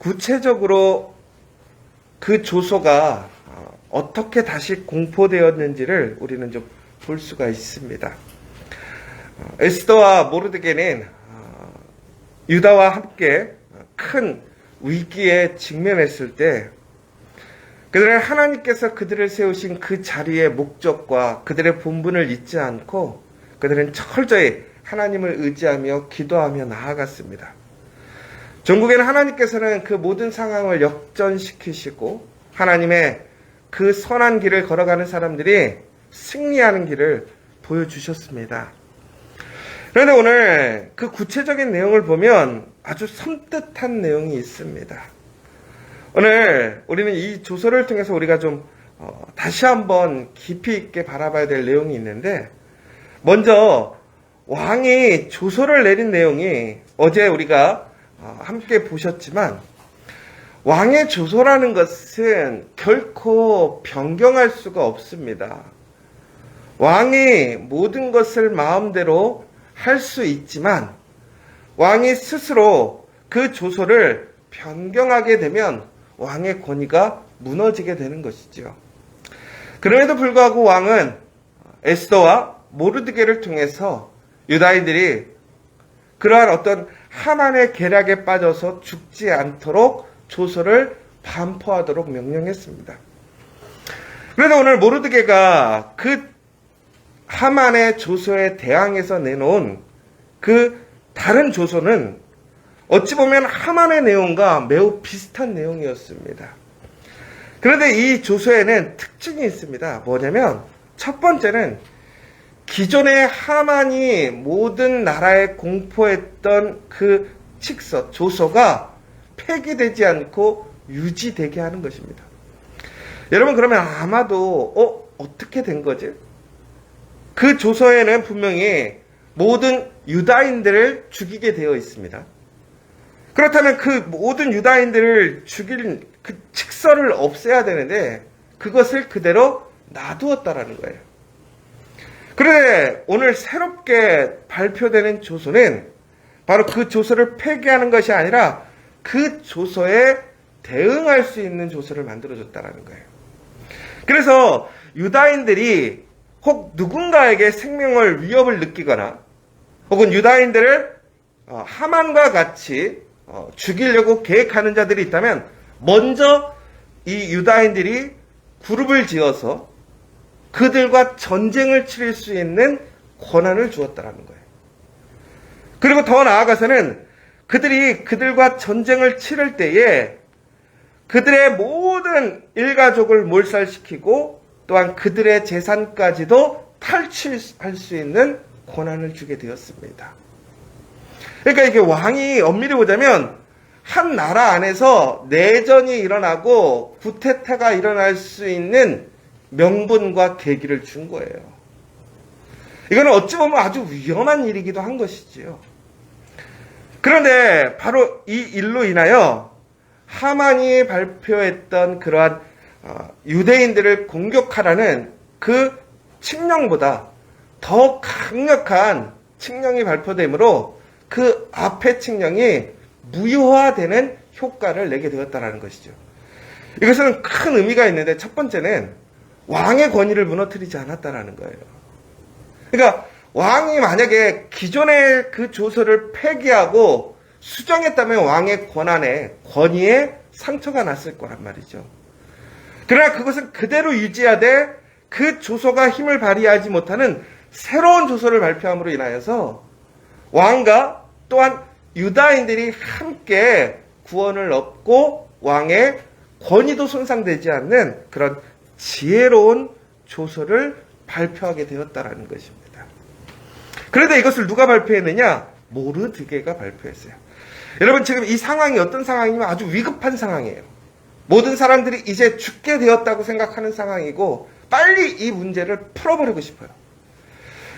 구체적으로 그 조소가 어떻게 다시 공포되었는지를 우리는 좀 볼 수가 있습니다. 에스더와 모르드게는 유다와 함께 큰 위기에 직면했을 때 그들은 하나님께서 그들을 세우신 그 자리의 목적과 그들의 본분을 잊지 않고 그들은 철저히 하나님을 의지하며 기도하며 나아갔습니다. 종국에는 하나님께서는 그 모든 상황을 역전시키시고 하나님의 그 선한 길을 걸어가는 사람들이 승리하는 길을 보여주셨습니다. 그런데 오늘 그 구체적인 내용을 보면 아주 섬뜩한 내용이 있습니다. 오늘 우리는 이 조서를 통해서 우리가 좀 다시 한번 깊이 있게 바라봐야 될 내용이 있는데, 먼저 왕이 조서를 내린 내용이 어제 우리가 함께 보셨지만, 왕의 조서라는 것은 결코 변경할 수가 없습니다. 왕이 모든 것을 마음대로 할 수 있지만 왕이 스스로 그 조서를 변경하게 되면 왕의 권위가 무너지게 되는 것이죠. 그럼에도 불구하고 왕은 에스더와 모르드게를 통해서 유다인들이 그러한 어떤 하만의 계략에 빠져서 죽지 않도록 조서를 반포하도록 명령했습니다. 그래서 오늘 모르드게가 그 하만의 조서에 대항해서 내놓은 그 다른 조서는 어찌 보면 하만의 내용과 매우 비슷한 내용이었습니다. 그런데 이 조서에는 특징이 있습니다. 뭐냐면 첫 번째는 기존의 하만이 모든 나라에 공포했던 그 칙서, 조서가 폐기되지 않고 유지되게 하는 것입니다. 여러분, 그러면 아마도 어떻게 된 거지? 그 조서에는 분명히 모든 유다인들을 죽이게 되어 있습니다. 그렇다면 그 모든 유다인들을 죽일 그 칙서를 없애야 되는데 그것을 그대로 놔두었다라는 거예요. 그런데 오늘 새롭게 발표되는 조서는 바로 그 조서를 폐기하는 것이 아니라 그 조서에 대응할 수 있는 조서를 만들어줬다라는 거예요. 그래서 유다인들이 혹 누군가에게 생명을 위협을 느끼거나 혹은 유다인들을 하만과 같이 죽이려고 계획하는 자들이 있다면 먼저 이 유다인들이 그룹을 지어서 그들과 전쟁을 치를 수 있는 권한을 주었다라는 거예요. 그리고 더 나아가서는 그들이 그들과 전쟁을 치를 때에 그들의 모든 일가족을 몰살시키고 또한 그들의 재산까지도 탈취할 수 있는 권한을 주게 되었습니다. 그러니까 이게 왕이 엄밀히 보자면 한 나라 안에서 내전이 일어나고 구테타가 일어날 수 있는 명분과 계기를 준 거예요. 이거는 어찌 보면 아주 위험한 일이기도 한 것이지요. 그런데 바로 이 일로 인하여 하만이 발표했던 그러한 유대인들을 공격하라는 그 칙령보다 더 강력한 칙령이 발표되므로 그 앞의 칙령이 무효화되는 효과를 내게 되었다는 것이죠. 이것은 큰 의미가 있는데 첫 번째는 왕의 권위를 무너뜨리지 않았다는 거예요. 그러니까 왕이 만약에 기존의 그 조서를 폐기하고 수정했다면 왕의 권위에 상처가 났을 거란 말이죠. 그러나 그것은 그대로 유지하되 그 조서가 힘을 발휘하지 못하는 새로운 조서를 발표함으로 인하여서 왕과 또한 유다인들이 함께 구원을 얻고 왕의 권위도 손상되지 않는 그런 지혜로운 조서를 발표하게 되었다라는 것입니다. 그런데 이것을 누가 발표했느냐? 모르드게가 발표했어요. 여러분, 지금 이 상황이 어떤 상황이면 아주 위급한 상황이에요. 모든 사람들이 이제 죽게 되었다고 생각하는 상황이고 빨리 이 문제를 풀어버리고 싶어요.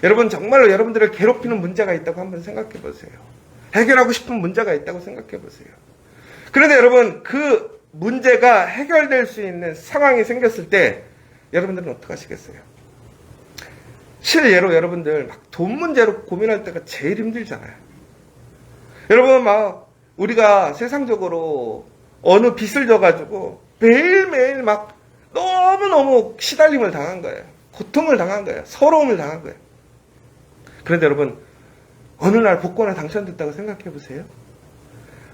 여러분, 정말로 여러분들을 괴롭히는 문제가 있다고 한번 생각해 보세요. 해결하고 싶은 문제가 있다고 생각해 보세요. 그런데 여러분, 그 문제가 해결될 수 있는 상황이 생겼을 때 여러분들은 어떻게 하시겠어요? 실예로 여러분들 막 돈 문제로 고민할 때가 제일 힘들잖아요. 여러분, 막 우리가 세상적으로 어느 빚을 져가지고 매일매일 막 너무너무 시달림을 당한 거예요. 고통을 당한 거예요. 서러움을 당한 거예요. 그런데 여러분, 어느 날 복권에 당첨됐다고 생각해 보세요.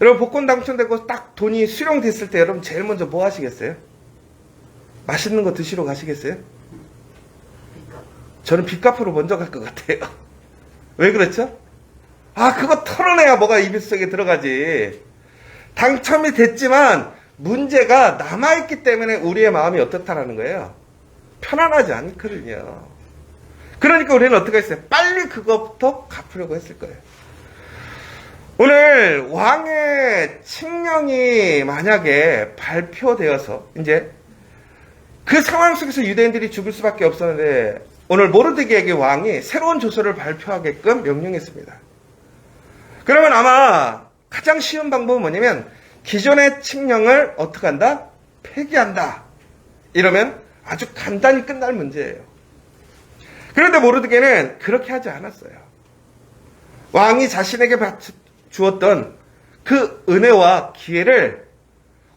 여러분, 복권 당첨되고 딱 돈이 수령됐을 때 여러분 제일 먼저 뭐 하시겠어요? 맛있는 거 드시러 가시겠어요? 저는 빚 갚으러 먼저 갈 것 같아요. 왜 그렇죠? 그거 털어내야 뭐가 입속에 들어가지. 당첨이 됐지만 문제가 남아있기 때문에 우리의 마음이 어떻다라는 거예요? 편안하지 않거든요. 그러니까 우리는 어떻게 했어요? 빨리 그것부터 갚으려고 했을 거예요. 오늘 왕의 칙령이 만약에 발표되어서 이제 그 상황 속에서 유대인들이 죽을 수밖에 없었는데 오늘 모르드게에게 왕이 새로운 조서를 발표하게끔 명령했습니다. 그러면 아마 가장 쉬운 방법은 뭐냐면 기존의 칙령을 어떻게 한다? 폐기한다. 이러면 아주 간단히 끝날 문제예요. 그런데 모르드게는 그렇게 하지 않았어요. 왕이 자신에게 주었던 그 은혜와 기회를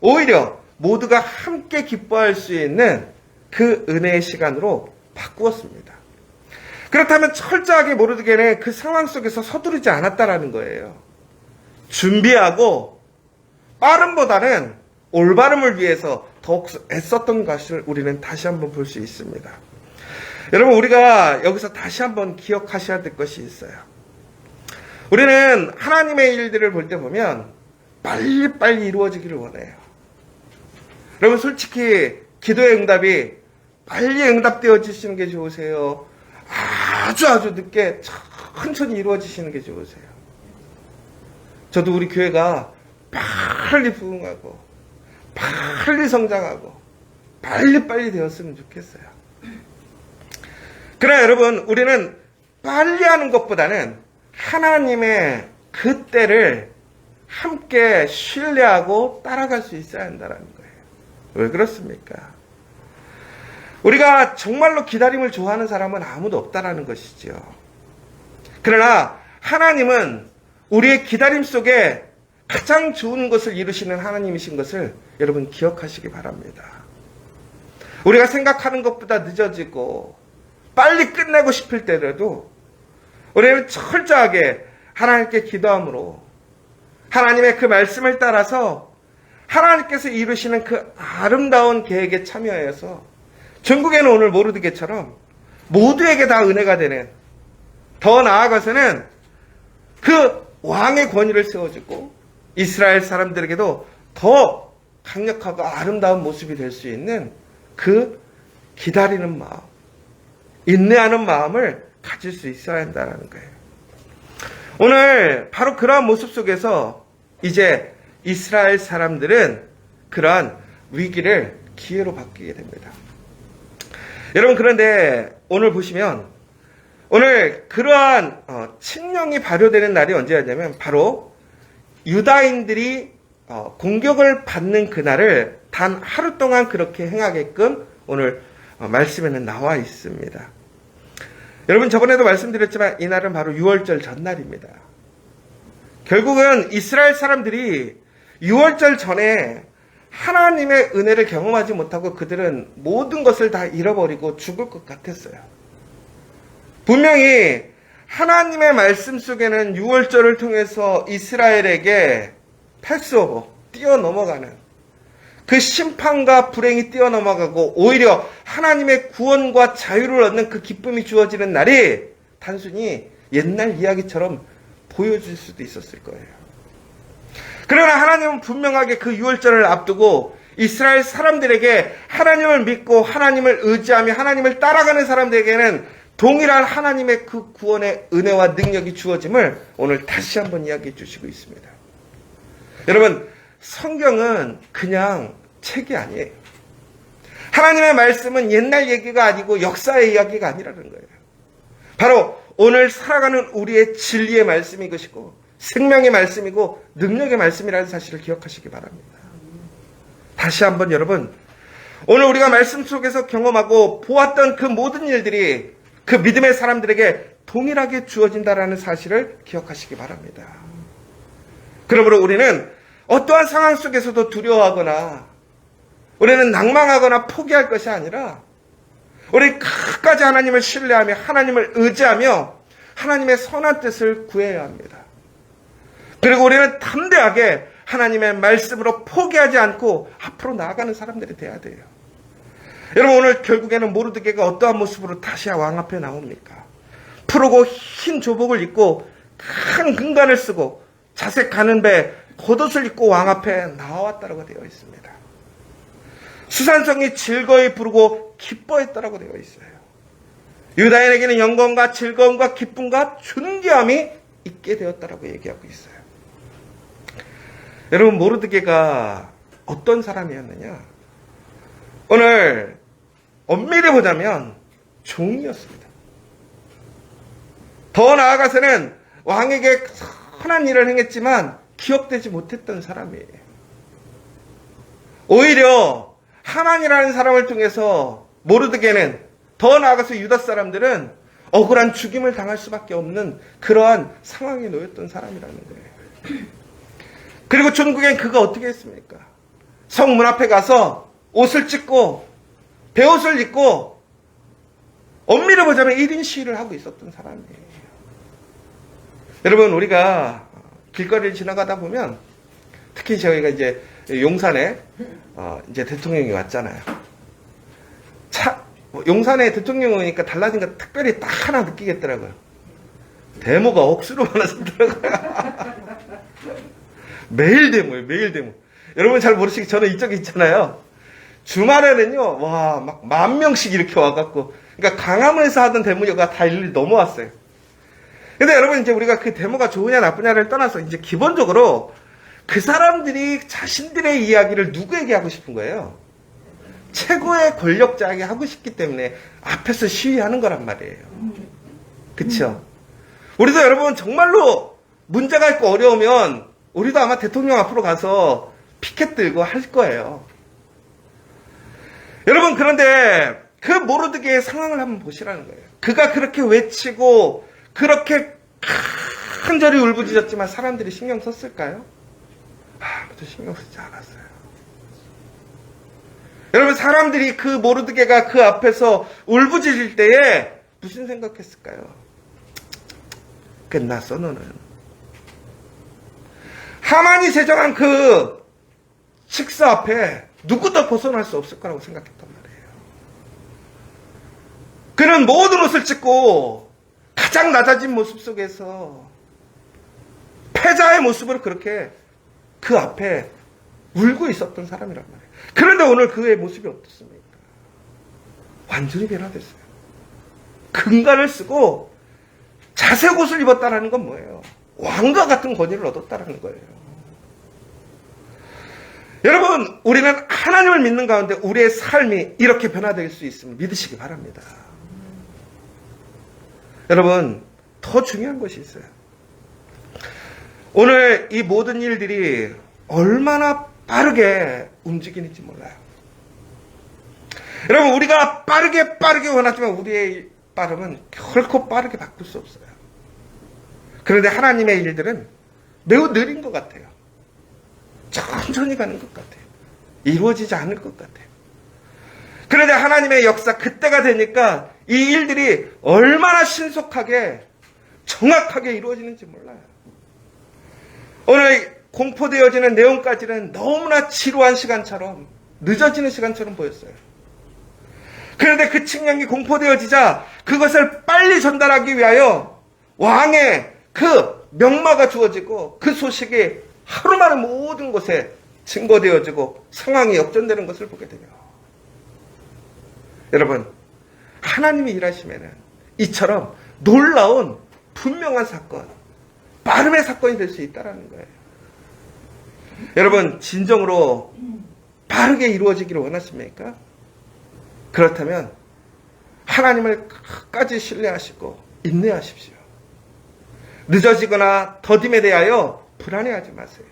오히려 모두가 함께 기뻐할 수 있는 그 은혜의 시간으로 바꾸었습니다. 그렇다면 철저하게 모르드게는 그 상황 속에서 서두르지 않았다라는 거예요. 준비하고 빠름보다는 올바름을 위해서 더욱 애썼던 것을 우리는 다시 한번 볼 수 있습니다. 여러분, 우리가 여기서 다시 한번 기억하셔야 될 것이 있어요. 우리는 하나님의 일들을 볼 때 보면 빨리빨리 이루어지기를 원해요. 여러분, 솔직히 기도의 응답이 빨리 응답되어지시는 게 좋으세요? 아주 늦게 천천히 이루어지시는 게 좋으세요? 저도 우리 교회가 빨리 부흥하고 빨리 성장하고 빨리 되었으면 좋겠어요. 그러나 여러분, 우리는 빨리 하는 것보다는 하나님의 그 때를 함께 신뢰하고 따라갈 수 있어야 한다는 거예요. 왜 그렇습니까? 우리가 정말로 기다림을 좋아하는 사람은 아무도 없다라는 것이죠. 그러나 하나님은 우리의 기다림 속에 가장 좋은 것을 이루시는 하나님이신 것을 여러분 기억하시기 바랍니다. 우리가 생각하는 것보다 늦어지고 빨리 끝내고 싶을 때라도 우리는 철저하게 하나님께 기도함으로 하나님의 그 말씀을 따라서 하나님께서 이루시는 그 아름다운 계획에 참여하여서 전국에는 오늘 모르드게처럼 모두에게 다 은혜가 되는, 더 나아가서는 그 왕의 권위를 세워주고 이스라엘 사람들에게도 더 강력하고 아름다운 모습이 될 수 있는 그 기다리는 마음, 인내하는 마음을 가질 수 있어야 한다는 거예요. 오늘 바로 그러한 모습 속에서 이제 이스라엘 사람들은 그러한 위기를 기회로 바뀌게 됩니다. 여러분, 그런데 오늘 보시면 오늘 그러한 칙령이 발효되는 날이 언제였냐면 바로 유다인들이 공격을 받는 그날을 단 하루 동안 그렇게 행하게끔 오늘 말씀에는 나와 있습니다. 여러분, 저번에도 말씀드렸지만 이날은 바로 6월절 전날입니다. 결국은 이스라엘 사람들이 6월절 전에 하나님의 은혜를 경험하지 못하고 그들은 모든 것을 다 잃어버리고 죽을 것 같았어요. 분명히 하나님의 말씀 속에는 6월절을 통해서 이스라엘에게 패스오버, 뛰어넘어가는 그 심판과 불행이 뛰어넘어가고 오히려 하나님의 구원과 자유를 얻는 그 기쁨이 주어지는 날이 단순히 옛날 이야기처럼 보여질 수도 있었을 거예요. 그러나 하나님은 분명하게 그 6월절을 앞두고 이스라엘 사람들에게 하나님을 믿고 하나님을 의지하며 하나님을 따라가는 사람들에게는 동일한 하나님의 그 구원의 은혜와 능력이 주어짐을 오늘 다시 한번 이야기해 주시고 있습니다. 여러분, 성경은 그냥 책이 아니에요. 하나님의 말씀은 옛날 얘기가 아니고 역사의 이야기가 아니라는 거예요. 바로 오늘 살아가는 우리의 진리의 말씀이 것이고 생명의 말씀이고 능력의 말씀이라는 사실을 기억하시기 바랍니다. 다시 한번 여러분, 오늘 우리가 말씀 속에서 경험하고 보았던 그 모든 일들이 그 믿음의 사람들에게 동일하게 주어진다라는 사실을 기억하시기 바랍니다. 그러므로 우리는 어떠한 상황 속에서도 두려워하거나 우리는 낭망하거나 포기할 것이 아니라 우리 끝까지 하나님을 신뢰하며 하나님을 의지하며 하나님의 선한 뜻을 구해야 합니다. 그리고 우리는 담대하게 하나님의 말씀으로 포기하지 않고 앞으로 나아가는 사람들이 돼야 돼요. 여러분, 오늘 결국에는 모르드게가 어떠한 모습으로 다시 왕 앞에 나옵니까? 푸르고 흰 조복을 입고 큰 금관을 쓰고 자색 가는 배 겉옷을 입고 왕 앞에 나왔다고 되어 있습니다. 수산성이 즐거이 부르고 기뻐했다라고 되어 있어요. 유다인에게는 영광과 즐거움과 기쁨과 존귀함이 있게 되었다라고 얘기하고 있어요. 여러분, 모르드게가 어떤 사람이었느냐? 오늘 엄밀히 보자면 종이었습니다. 더 나아가서는 왕에게 선한 일을 행했지만 기억되지 못했던 사람이에요. 오히려 하만이라는 사람을 통해서 모르드게는, 더 나아가서 유다 사람들은 억울한 죽임을 당할 수밖에 없는 그러한 상황에 놓였던 사람이라는 거예요. 그리고 전국엔 그가 어떻게 했습니까? 성문 앞에 가서 옷을 찢고 베옷을 입고 엄밀히 보자면 1인 시위를 하고 있었던 사람이에요. 여러분, 우리가 길거리를 지나가다 보면, 특히 저희가 이제 용산에 이제 대통령이 왔잖아요. 용산에 대통령이 오니까 달라진 거 특별히 딱 하나 느끼겠더라고요. 데모가 억수로 많아졌더라고요. 매일 데모예요, 매일 데모. 여러분 잘 모르시기, 저는 이쪽에 있잖아요. 주말에는요, 와, 막 10,000명씩 이렇게 와갖고, 그러니까 강화문에서 하던 데모가 다 일일이 넘어왔어요. 근데 여러분, 이제 우리가 그 데모가 좋으냐 나쁘냐를 떠나서 이제 기본적으로 그 사람들이 자신들의 이야기를 누구에게 하고 싶은 거예요? 최고의 권력자에게 하고 싶기 때문에 앞에서 시위하는 거란 말이에요. 그쵸? 우리도 여러분 정말로 문제가 있고 어려우면 우리도 아마 대통령 앞으로 가서 피켓 들고 할 거예요. 여러분, 그런데 그 모르드게의 상황을 한번 보시라는 거예요. 그가 그렇게 외치고 그렇게 간절히 울부짖었지만 사람들이 신경 썼을까요? 아무도 신경 쓰지 않았어요. 여러분, 사람들이 그 모르드게가 그 앞에서 울부짖을 때에 무슨 생각했을까요? 끝났어, 너는. 하만이 제정한 그 식사 앞에 누구도 벗어날 수 없을 거라고 생각했단 말이에요. 그는 모든 옷을 찢고 가장 낮아진 모습 속에서 패자의 모습으로 그렇게 그 앞에 울고 있었던 사람이란 말이에요. 그런데 오늘 그의 모습이 어떻습니까? 완전히 변화됐어요. 금관을 쓰고 자색 옷을 입었다라는 건 뭐예요? 왕과 같은 권위를 얻었다라는 거예요. 여러분, 우리는 하나님을 믿는 가운데 우리의 삶이 이렇게 변화될 수 있음을 믿으시기 바랍니다. 여러분, 더 중요한 것이 있어요. 오늘 이 모든 일들이 얼마나 빠르게 움직이는지 몰라요. 여러분, 우리가 빠르게 원하지만 우리의 빠름은 결코 빠르게 바꿀 수 없어요. 그런데 하나님의 일들은 매우 느린 것 같아요. 천천히 가는 것 같아요. 이루어지지 않을 것 같아요. 그런데 하나님의 역사, 그때가 되니까 이 일들이 얼마나 신속하게 정확하게 이루어지는지 몰라요. 오늘 공포되어지는 내용까지는 너무나 지루한 시간처럼, 늦어지는 시간처럼 보였어요. 그런데 그 측량이 공포되어지자 그것을 빨리 전달하기 위하여 왕의 그 명마가 주어지고 그 소식이 하루 만에 모든 곳에 증거되어지고 상황이 역전되는 것을 보게 돼요. 여러분, 하나님이 일하시면은 이처럼 놀라운 분명한 사건, 빠름의 사건이 될 수 있다는 거예요. 여러분, 진정으로 빠르게 이루어지기를 원하십니까? 그렇다면 하나님을 끝까지 신뢰하시고 인내하십시오. 늦어지거나 더딤에 대하여 불안해하지 마세요.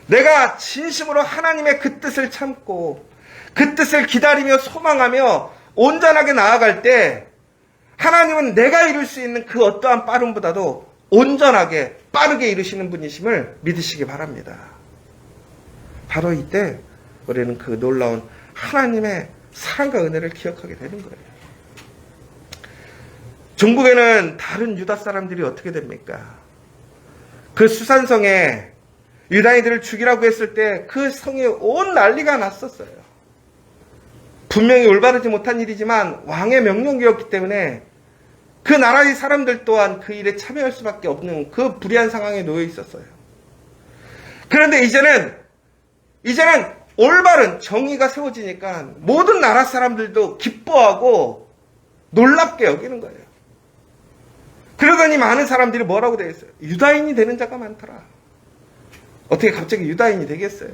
내가 진심으로 하나님의 그 뜻을 참고 그 뜻을 기다리며 소망하며 온전하게 나아갈 때 하나님은 내가 이룰 수 있는 그 어떠한 빠름보다도 온전하게 빠르게 이루시는 분이심을 믿으시기 바랍니다. 바로 이때 우리는 그 놀라운 하나님의 사랑과 은혜를 기억하게 되는 거예요. 중국에는 다른 유다 사람들이 어떻게 됩니까? 그 수산성에 유다인들을 죽이라고 했을 때 그 성에 온 난리가 났었어요. 분명히 올바르지 못한 일이지만 왕의 명령이었기 때문에 그 나라의 사람들 또한 그 일에 참여할 수밖에 없는 그 불의한 상황에 놓여 있었어요. 그런데 이제는 올바른 정의가 세워지니까 모든 나라 사람들도 기뻐하고 놀랍게 여기는 거예요. 그러더니 많은 사람들이 뭐라고 되겠어요? 유다인이 되는 자가 많더라. 어떻게 갑자기 유다인이 되겠어요?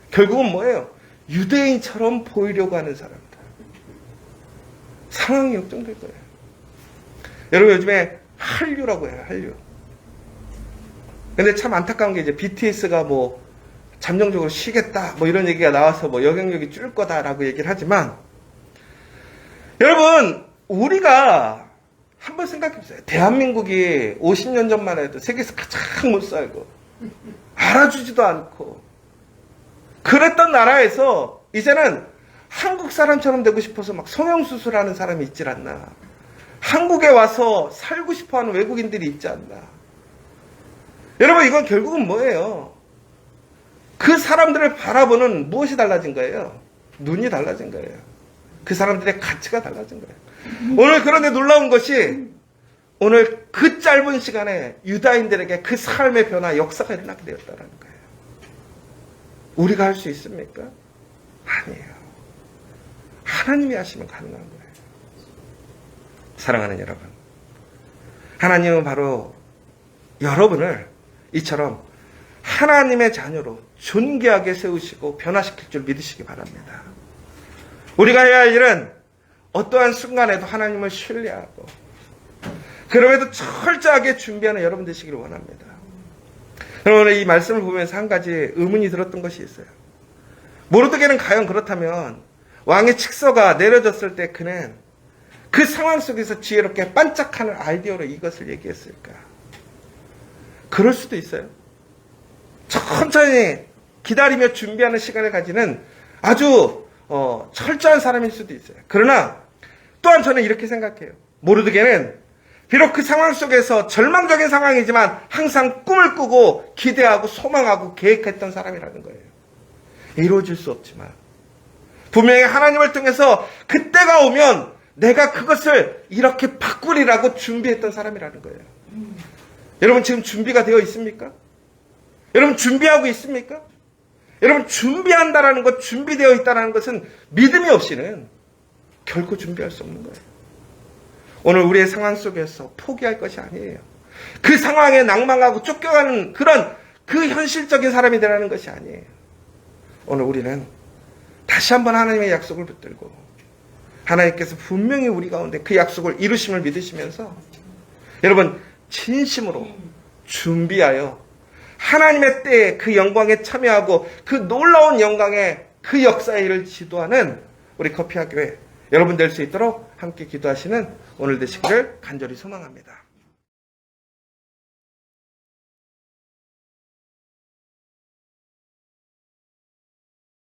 결국은 뭐예요? 유대인처럼 보이려고 하는 사람들. 상황이 역정될 거예요. 여러분 요즘에 한류라고 해요. 한류. 근데 참 안타까운 게 이제 BTS가 뭐 잠정적으로 쉬겠다 뭐 이런 얘기가 나와서 뭐 영향력이 줄 거다라고 얘기를 하지만 여러분 우리가 한번 생각해보세요. 대한민국이 50년 전만 해도 세계에서 가장 못 살고 알아주지도 않고 그랬던 나라에서 이제는 한국 사람처럼 되고 싶어서 막 성형수술하는 사람이 있질 않나. 한국에 와서 살고 싶어하는 외국인들이 있지 않나. 여러분 이건 결국은 뭐예요? 그 사람들을 바라보는 무엇이 달라진 거예요? 눈이 달라진 거예요. 그 사람들의 가치가 달라진 거예요. 오늘 그런데 놀라운 것이 오늘 그 짧은 시간에 유다인들에게 그 삶의 변화, 역사가 일어나게 되었다는 거예요. 우리가 할 수 있습니까? 아니에요. 하나님이 하시면 가능한 거예요. 사랑하는 여러분. 하나님은 바로 여러분을 이처럼 하나님의 자녀로 존귀하게 세우시고 변화시킬 줄 믿으시기 바랍니다. 우리가 해야 할 일은 어떠한 순간에도 하나님을 신뢰하고 그럼에도 철저하게 준비하는 여러분 되시기를 원합니다. 오늘 이 말씀을 보면서 한 가지 의문이 들었던 것이 있어요. 모르드게는 과연 그렇다면 왕의 칙서가 내려졌을 때 그는 그 상황 속에서 지혜롭게 반짝하는 아이디어로 이것을 얘기했을까? 그럴 수도 있어요. 천천히 기다리며 준비하는 시간을 가지는 아주 철저한 사람일 수도 있어요. 그러나 또한 저는 이렇게 생각해요. 모르드게는 비록 그 상황 속에서 절망적인 상황이지만 항상 꿈을 꾸고 기대하고 소망하고 계획했던 사람이라는 거예요. 이루어질 수 없지만 분명히 하나님을 통해서 그때가 오면 내가 그것을 이렇게 바꾸리라고 준비했던 사람이라는 거예요. 여러분 지금 준비가 되어 있습니까? 여러분 준비하고 있습니까? 여러분 준비한다라는 것, 준비되어 있다는 것은 믿음이 없이는 결코 준비할 수 없는 거예요. 오늘 우리의 상황 속에서 포기할 것이 아니에요. 그 상황에 낭망하고 쫓겨가는 그 현실적인 사람이 되라는 것이 아니에요. 오늘 우리는 다시 한번 하나님의 약속을 붙들고 하나님께서 분명히 우리 가운데 그 약속을 이루심을 믿으시면서 여러분 진심으로 준비하여 하나님의 때에 그 영광에 참여하고 그 놀라운 영광의 그 역사의 일을 지도하는 우리 커피학교에 여러분 될 수 있도록 함께 기도하시는 오늘 되시기를 간절히 소망합니다.